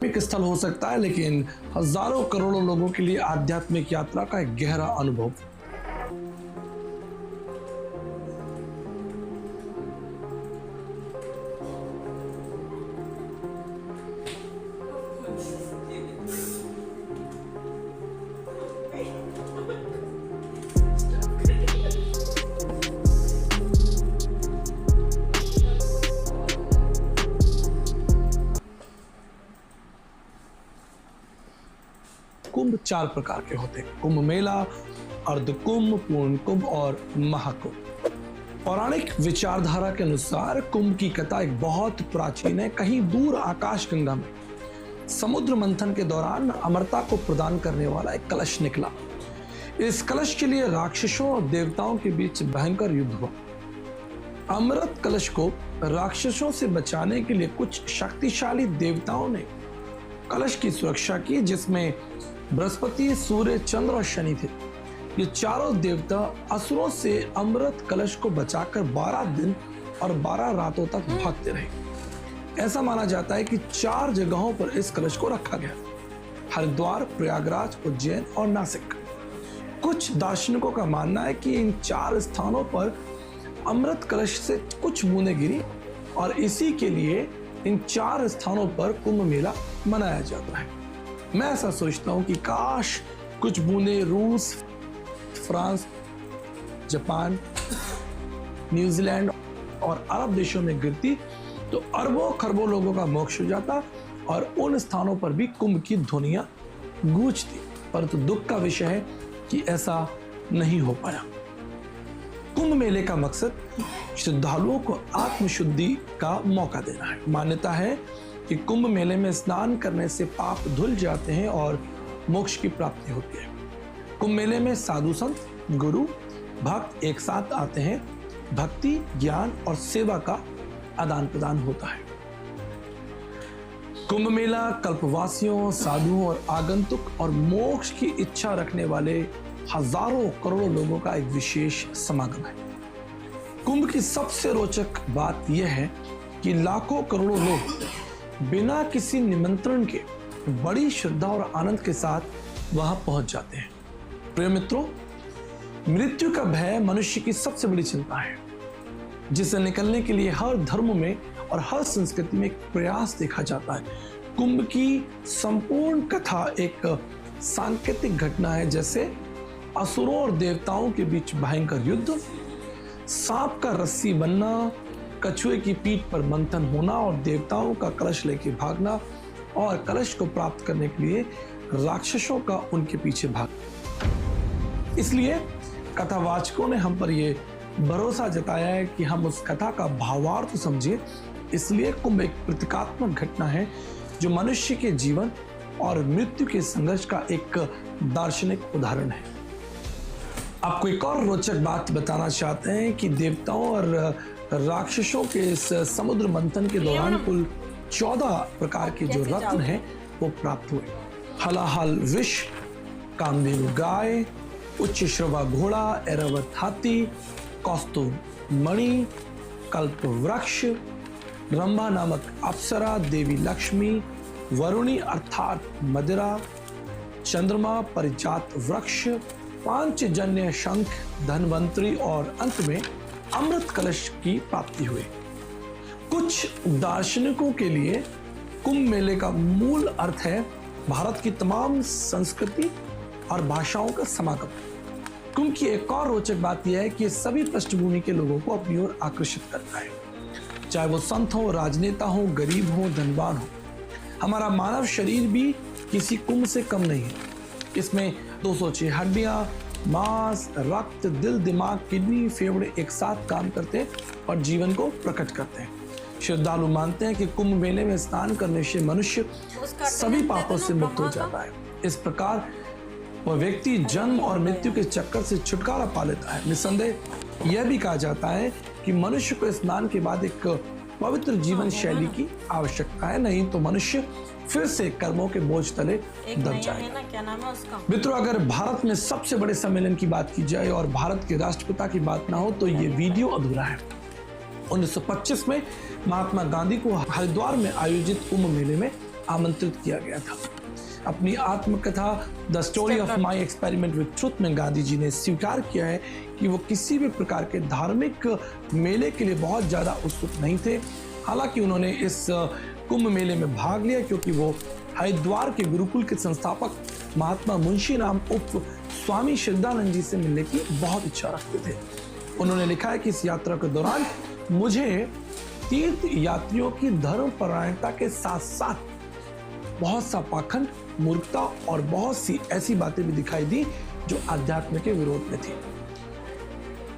एक स्थल हो सकता है, लेकिन हजारों करोड़ों लोगों के लिए आध्यात्मिक यात्रा का एक गहरा अनुभव। कुंभ 4 प्रकार के होते हैं: कुंभ मेला, अर्ध कुंभ, पूर्ण कुंभ और महाकुंभ। पौराणिक विचारधारा के अनुसार कुंभ की कथा एक बहुत प्राचीन है। कहीं दूर आकाशगंगा में समुद्र मंथन के दौरान अमरता को प्रदान करने वाला एक कलश निकला। इस कलश के लिए राक्षसों और देवताओं के बीच भयंकर युद्ध हुआ। अमृत कलश को राक्षसों से बचाने के लिए कुछ शक्तिशाली देवताओं ने कलश की सुरक्षा की, जिसमें बृहस्पति, सूर्य, चंद्र और शनि थे। ये चारों देवता असुरों से अमृत कलश को बचाकर 12 दिन और 12 रातों तक भागते रहे। ऐसा माना जाता है कि 4 जगहों पर इस कलश को रखा गया: हरिद्वार, प्रयागराज, उज्जैन और नासिक। कुछ दार्शनिकों का मानना है कि इन 4 स्थानों पर अमृत कलश से कुछ बूंदें गिरी और इसी के लिए इन 4 स्थानों पर कुंभ मेला मनाया जाता है। मैं ऐसा सोचता हूं कि काश कुछ बूंदें रूस, फ्रांस, जापान, न्यूजीलैंड और अरब देशों में गिरती तो अरबों खरबों लोगों का मोक्ष हो जाता और उन स्थानों पर भी कुंभ की ध्वनियां गूंजती। परंतु दुख का विषय है कि ऐसा नहीं हो पाया। कुंभ मेले का मकसद श्रद्धालुओं को आत्मशुद्धि का मौका देना है। मान्यता है कि कुंभ मेले में स्नान करने से पाप धुल जाते हैं और मोक्ष की प्राप्ति होती है। कुंभ मेले में साधु संत, गुरु, भक्त एक साथ आते हैं। भक्ति, ज्ञान और सेवा का आदान प्रदान होता है। कुंभ मेला कल्पवासियों, साधुओं और आगंतुक और मोक्ष की इच्छा रखने वाले हजारों करोड़ों लोगों का एक विशेष समागम है। कुंभ की सबसे रोचक बात यह है कि लाखों करोड़ों लोग बिना किसी निमंत्रण के बड़ी श्रद्धा और आनंद के साथ वहां पहुंच जाते हैं। प्रिय मित्रों, मृत्यु का भय मनुष्य की सबसे बड़ी चिंता है, जिसे निकलने के लिए हर धर्म में और हर संस्कृति में एक प्रयास देखा जाता है। कुंभ की संपूर्ण कथा एक सांकेतिक घटना है, जैसे असुरों और देवताओं के बीच भयंकर युद्ध, सांप का रस्सी बनना, कछुए की पीठ पर मंथन होना और देवताओं का कलश लेके भागना और कलश को प्राप्त करने के लिए राक्षसों का उनके पीछे भागना। इसलिए कथावाचकों ने हम पर यह भरोसा जताया है कि हम उस कथा का भावार्थ समझें। इसलिए कुंभ एक प्रतीकात्मक घटना है जो मनुष्य के जीवन और मृत्यु के संघर्ष का एक दार्शनिक उदाहरण है। आपको एक और रोचक बात बताना चाहते हैं कि देवताओं और राक्षसों के इस समुद्र मंथन के दौरान कुल 14 प्रकार के जो रत्न हैं वो प्राप्त हुए। हलाहल विष, कामधेनु गाय, उच्च श्रवा घोड़ा, ऐरावत हाथी, कौस्तुभ मणि, कल्प वृक्ष, रंभा नामक अप्सरा, देवी लक्ष्मी, वरुणी अर्थात मदिरा, चंद्रमा, परिजात वृक्ष, पांचजन्य शंख, धनवंतरी और अंत में अमृत कलश की प्राप्ति हुई। कुछ दार्शनिकों के लिए कुंभ मेले का मूल अर्थ है भारत की तमाम संस्कृति और भाषाओं का समागम। कुंभ की एक और रोचक बात यह है कि सभी पृष्ठभूमि के लोगों को अपनी ओर आकर्षित करता है, चाहे वो संत हो, राजनेता हो, गरीब हो, धनवान हो। हमारा मानव शरीर भी किसी कुंभ से कम नहीं है। इसमें 206 हड्डियां, मांस, रक्त, दिल, दिमाग, किडनी, फेफड़े एक साथ काम करते हैं और जीवन को प्रकट करते हैं। श्रद्धालु मानते हैं कि कुंभ मेले में स्नान करने से मनुष्य सभी पापों से मुक्त हो जाता है। इस प्रकार वह व्यक्ति जन्म और मृत्यु के चक्कर से छुटकारा पा लेता है। निसंदेह यह भी कहा जाता है कि मनुष्य को स्नान के बाद एक पवित्र जीवन शैली की आवश्यकता है, नहीं तो मनुष्य फिर से कर्मों के बोझ तले दब जाएगा। क्या नाम है उसका? मित्रों, अगर भारत में सबसे बड़े सम्मेलन की बात की जाए और भारत के राष्ट्रपिता की बात ना हो तो ये वीडियो अधूरा है। 1925 में महात्मा गांधी को हरिद्वार में आयोजित कुंभ मेले में आमंत्रित किया गया था। अपनी आत्मकथा the story of my experiment with truth में गांधी जी ने स्वीकार किया है कि वो किसी भी प्रकार के धार्मिक मेले के लिए बहुत ज़्यादा उत्सुक नहीं थे। हालांकि उन्होंने इस कुंभ मेले में भाग लिया क्योंकि वो हरिद्वार के गुरुकुल के संस्थापक महात्मा मुंशी राम उप स्वामी श्रद्धानंद जी से मिलने की बहुत इच्छा रखते थे। उन्होंने लिखा है कि इस यात्रा के दौरान मुझे तीर्थ यात्रियों की धर्मपरायणता के साथ साथ बहुत सा पाखंड, मूर्खता और बहुत सी ऐसी बातें भी दिखाई दी जो अध्यात्म के विरोध में थी।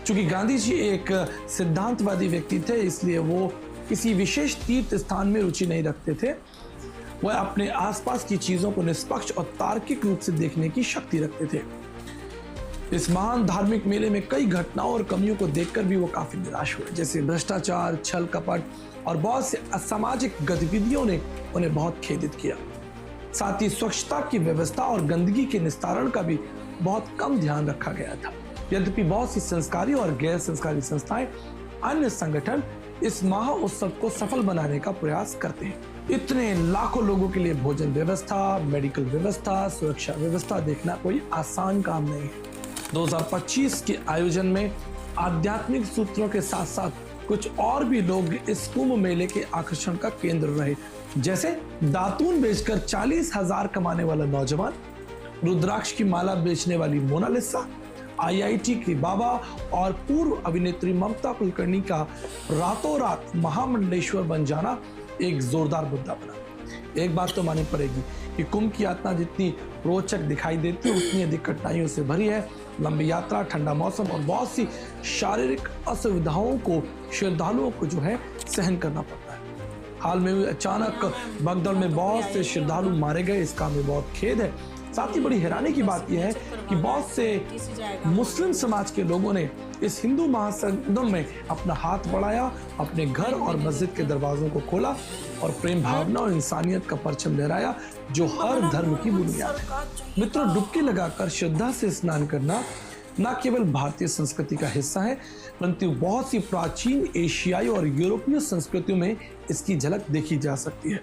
चूंकि गांधी जी एक सिद्धांतवादी व्यक्ति थे, इसलिए वो किसी विशेष तीर्थ स्थान में रुचि नहीं रखते थे। वह अपने आसपास की चीजों को निष्पक्ष और तार्किक रूप से देखने की शक्ति रखते थे। इस महान धार्मिक मेले में कई घटनाओं और कमियों को देखकर भी वो काफी निराश हुए, जैसे भ्रष्टाचार, छल कपट और बहुत से असामाजिक गतिविधियों ने उन्हें बहुत खेदित किया। साथ ही स्वच्छता की व्यवस्था और गंदगी के निस्तारण का भी बहुत कम ध्यान रखा गया था। यद्यपि बहुत सी संस्कारी और गैर संस्कारी संस्थाएं, अन्य संगठन इस महोत्सव को सफल बनाने का प्रयास करते हैं। इतने लाखों लोगों के लिए भोजन व्यवस्था, मेडिकल व्यवस्था, सुरक्षा व्यवस्था देखना कोई आसान काम नहीं है। 2025 के आयोजन में आध्यात्मिक सूत्रों के साथ साथ कुछ और भी लोग इस कुंभ मेले के आकर्षण का केंद्र रहे, जैसे दातून बेचकर 40,000 कमाने वाला नौजवान, रुद्राक्ष की माला बेचने वाली मोनालिसा, IIT की बाबा और पूर्व अभिनेत्री ममता कुलकर्णी का रातों रात महामंडलेश्वर बन जाना एक जोरदार मुद्दा बना। एक बात तो माननी पड़ेगी कि कुंभ की यात्रा जितनी रोचक दिखाई देती है उतनी अधिक कठिनाइयों से भरी है। लंबी यात्रा, ठंडा मौसम और बहुत सी शारीरिक असुविधाओं को श्रद्धालुओं को जो है सहन करना पड़ता है। हाल में अचानक भगदड़ में बहुत से श्रद्धालु मारे गए, इसका हमें बहुत खेद है। साथ ही बड़ी हैरानी की बात यह है कि बहुत से मुस्लिम समाज के लोगों ने इस हिंदू महासंगम में अपना हाथ बढ़ाया, अपने घर और मस्जिद के दरवाजों को खोला और प्रेम भावना और इंसानियत का परचम लहराया, जो हर धर्म की बुनियाद है। मित्रों, डुबकी लगाकर श्रद्धा से स्नान करना न केवल भारतीय संस्कृति का हिस्सा है, परंतु बहुत सी प्राचीन एशियाई और यूरोपीय संस्कृतियों में इसकी झलक देखी जा सकती है।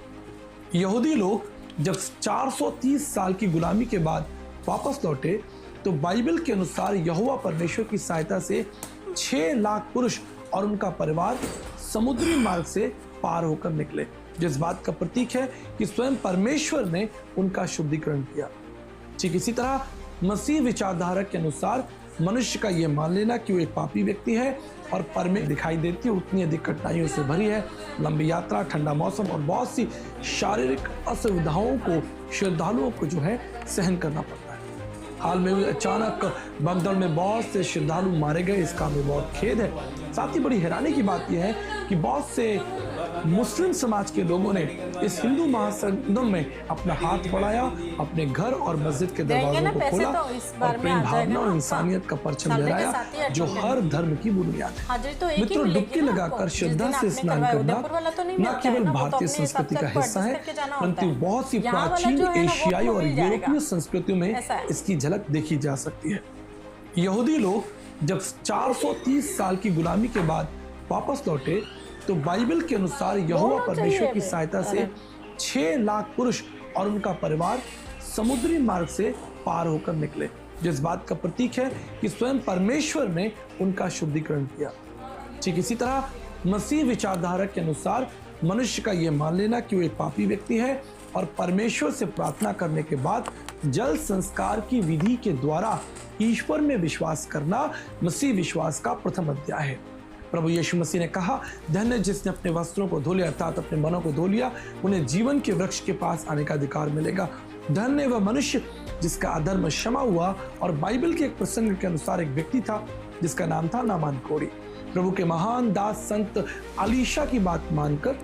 यहूदी लोग जब 430 साल की गुलामी के बाद वापस लौटे तो बाइबल के अनुसार यहोवा परमेश्वर की सहायता से 6 लाख पुरुष और उनका परिवार समुद्री मार्ग से पार होकर निकले, जिस बात का प्रतीक है कि स्वयं परमेश्वर ने उनका शुद्धिकरण किया। ठीक इसी तरह मसीह विचारधारा के अनुसार मनुष्य का यह मान लेना कि वो एक पापी व्यक्ति है और परमेश्वर दिखाई देती है उतनी अधिक कठिनाइयों से भरी है। लंबी यात्रा, ठंडा मौसम और बहुत सी शारीरिक असुविधाओं को श्रद्धालुओं को जो है सहन करना पड़ता है। हाल में अचानक भगदड़ में बहुत से श्रद्धालु मारे गए, इसका हमें बहुत खेद है। साथ ही बड़ी हैरानी की बात यह है कि बहुत से मुस्लिम समाज के लोगों ने इस हिंदू महासंगम में अपना हाथ बढ़ाया, अपने घर और मस्जिद के दरवाजों को खोला और प्रेम भावना और इंसानियत का परचम लहराया, जो हर धर्म की बुनियाद है। मित्रों, डुबकी लगाकर श्रद्धा से स्नान करना न केवल भारतीय संस्कृति का हिस्सा है, परंतु बहुत सी प्राचीन एशियाई और यूरोपीय संस्कृतियों में इसकी झलक देखी जा सकती है। यहूदी लोग जब 430 साल की गुलामी के बाद वापस लौटे तो बाइबल के अनुसार यहोवा परमेश्वर की सहायता से 6 लाख पुरुष और उनका परिवार समुद्री मार्ग से पार होकर निकले, जिस बात का प्रतीक है कि स्वयं परमेश्वर ने उनका शुद्धिकरण किया। ठीक इसी तरह मसीह विचारधारा के अनुसार मनुष्य का यह मान लेना कि वो एक पापी व्यक्ति है और परमेश्वर से प्रार्थना करने के बाद जल संस्कार की विधि के द्वारा ईश्वर में विश्वास करना मसीह विश्वास का प्रथम अध्याय है। प्रभु यीशु मसीह ने कहा, धन्य जिसने अपने वस्त्रों को धो लिया अर्थात अपने मनों को धो लिया, उन्हें जीवन के वृक्ष के पास आने का अधिकार मिलेगा। धन्य वह मनुष्य जिसका अधर्म क्षमा हुआ। और बाइबल के एक प्रसंग के अनुसार एक व्यक्ति था जिसका नाम था नामान कोढ़ी। प्रभु के महान दास संत अलीशा की बात मानकर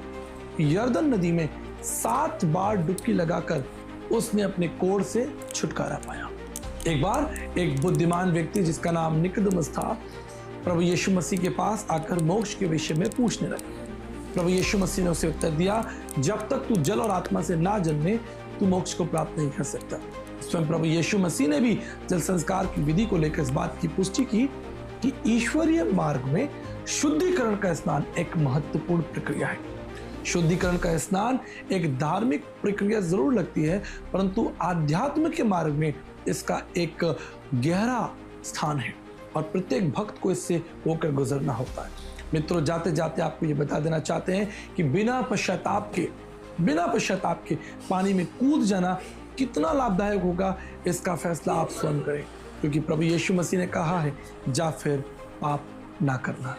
यर्दन नदी में 7 बार डुबकी लगाकर उसने अपने कोढ़ से छुटकारा पाया। एक बार एक बुद्धिमान व्यक्ति जिसका नाम निकोदेमुस था प्रभु यीशु मसीह के पास आकर मोक्ष के विषय में पूछने लगे। प्रभु यीशु मसीह ने उसे उत्तर दिया, जब तक तू जल और आत्मा से ना जन्मे तू मोक्ष को प्राप्त नहीं कर सकता। स्वयं प्रभु यीशु मसीह ने भी जल संस्कार की विधि को लेकर इस बात की पुष्टि की कि ईश्वरीय मार्ग में शुद्धिकरण का स्नान एक महत्वपूर्ण प्रक्रिया है। शुद्धिकरण का स्नान एक धार्मिक प्रक्रिया जरूर लगती है, परंतु आध्यात्म के मार्ग में इसका एक गहरा स्थान है और प्रत्येक भक्त को इससे होकर गुजरना होता है। मित्रों, जाते जाते आपको ये बता देना चाहते हैं कि बिना पश्चाताप के पानी में कूद जाना कितना लाभदायक होगा, इसका फैसला आप स्वयं करें, क्योंकि प्रभु यीशु मसीह ने कहा है, जा फिर पाप ना करना।